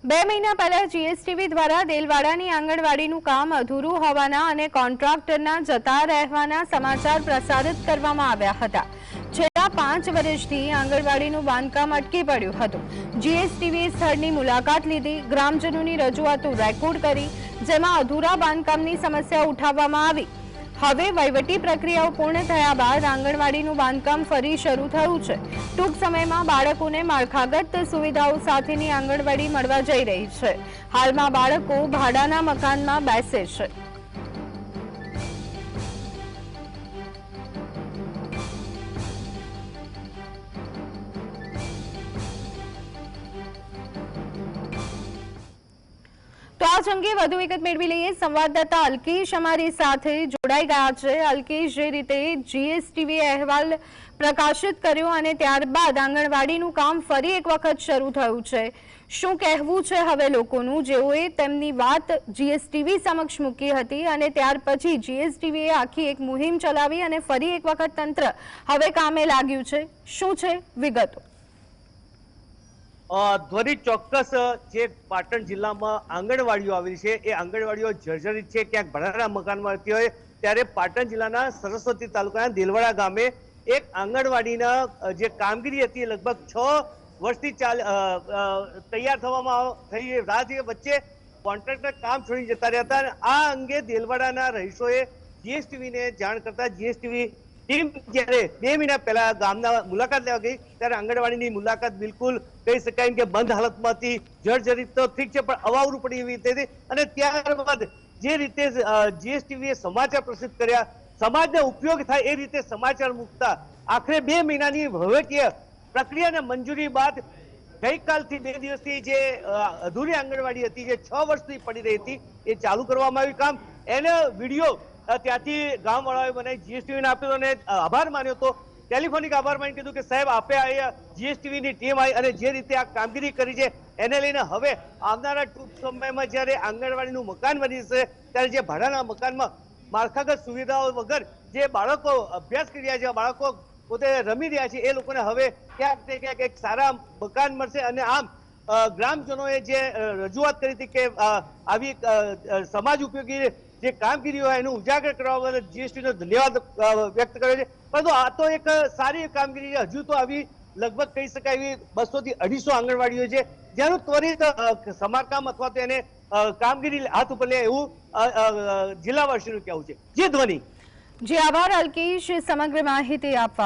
2 મહિના પહેલા જીએસટીવી દ્વારા દેલવાડાની આંગણવાડીનું કામ અધૂરું હોવાના અને કોન્ટ્રાક્ટરના જતા રહેવાના સમાચાર પ્રસારિત કરવામાં આવ્યા હતા। છેલ્લા 5 વર્ષથી આંગણવાડીનું બાંધકામ અટકી પડ્યું હતું। જીએસટીવીએ સ્થળની મુલાકાત લીધી, ગ્રામજનોની રજૂઆતો રેકોર્ડ કરી, જેમાં અધૂરા બાંધકામની સમસ્યા ઉઠાવવામાં આવી। હવે વહીવટી પ્રક્રિયાઓ પૂર્ણ થયા બાદ આંગણવાડીનું બાંધકામ ફરી શરૂ થયું છે। ટૂંક સમયમાં બાળકોને માળખાગત સુવિધાઓ સાથેની આંગણવાડી મળવા જઈ રહી છે। હાલમાં બાળકો ભાડાના મકાનમાં બેસે છે। તો આ અંગે વધુ વિગત મેળવી લઈએ। સંવાદદાતા અલ્કેશ અમારી સાથે જોડાઈ ગયા છે। અલ્કેશ, જે રીતે જીએસટીવી અહેવાલ પ્રકાશિત કર્યો અને ત્યારબાદ આંગણવાડીનું કામ ફરી એક વખત શરૂ થયું છે, શું કહેવું છે હવે લોકોનું, જેઓએ તેમની વાત જીએસટીવી સમક્ષ મૂકી હતી અને ત્યાર પછી જીએસટીવીએ આખી એક મુહિમ ચલાવી અને ફરી એક વખત તંત્ર હવે કામે લાગ્યું છે, શું છે વિગતો? ધ્વનિ, ચોક્કસ જે પાટણ જિલ્લામાં આંગણવાડીઓ આવેલી છે એ આંગણવાડીઓ જર્જરિત છે, ક્યાંક ભાડાના મકાનમાં રહેતી હોય। ત્યારે પાટણ જિલ્લાના સરસ્વતી તાલુકાના દેલવાડા ગામે એક આંગણવાડીના જે કામગીરી હતી લગભગ 6 વર્ષથી તૈયાર થવામાં થઈ રાહ વચ્ચે કોન્ટ્રાક્ટર કામ છોડી જતા રહ્યા હતા। આ અંગે દેલવાડાના રહીશોએ જીએસટીવીને જાણ કરતા જીએસટીવી ટીમ જ્યારે 2 મહિના પહેલા ગામના મુલાકાત લેવા ગઈ ત્યારે આંગણવાડીની મુલાકાત બિલકુલ કહી શકાય કે બંધ હાલતમાં હતી, જર્જરિત તો ઠીક છે પણ અવાવરું પડી એવી હતી। અને ત્યારબાદ જે રીતે જીએસટીવીએ સમાચાર પ્રસિદ્ધ કર્યા, સમાજને ઉપયોગ થાય એ રીતે સમાચાર મૂકતા આખરે 2 મહિનાની વહીવટીય પ્રક્રિયાને મંજૂરી બાદ ગઈકાલથી 2 દિવસથી જે અધૂરી આંગણવાડી હતી, જે 6 વર્ષથી પડી રહી હતી, એ ચાલુ કરવામાં આવ્યું કામ। એને વિડીયો ત્યાંથી ગામવાળાઓએ મને જીએસટીવીને આપ્યો અને આભાર માન્યો હતો, ટેલિફોનિક આભાર માની કીધું કે સાહેબ આપે અહીંયા જીએસટીવીની ટીમ આવી અને જે રીતે આ કામગીરી કરી છે એને લઈને હવે આવનારા ટૂંક સમયમાં જ્યારે આંગણવાડીનું મકાન બની જશે ત્યારે જે ભાડાના મકાનમાં માળખાગત સુવિધાઓ વગર જે બાળકો અભ્યાસ કરી રહ્યા છે, બાળકો પોતે રમી રહ્યા છે, એ લોકોને હવે ક્યાંક ને ક્યાંક એક સારા મકાન મળશે। અને આમ ગ્રામજનોએ જે રજૂઆત કરી હતી કે આવી સમાજ ઉપયોગી જે કામગીરી હોય એનું ઉજાગર કરવા બદલ જીએસટીનો ધન્યવાદ વ્યક્ત કર્યો છે। પરંતુ આ તો એક સારી કામગીરી છે। હજુ તો આવી લગભગ કહી શકાય એવી 200 થી 250 આંગણવાડીઓ છે જેનું ત્વરિત સમારકામ અથવા તો એને કામગીરી હાથ ઉપર લે એવું જિલ્લાવાસીનું કહેવું છે। જે ધ્વનિ, જે આભાર અલ્કેશ સમગ્ર માહિતી આપવા।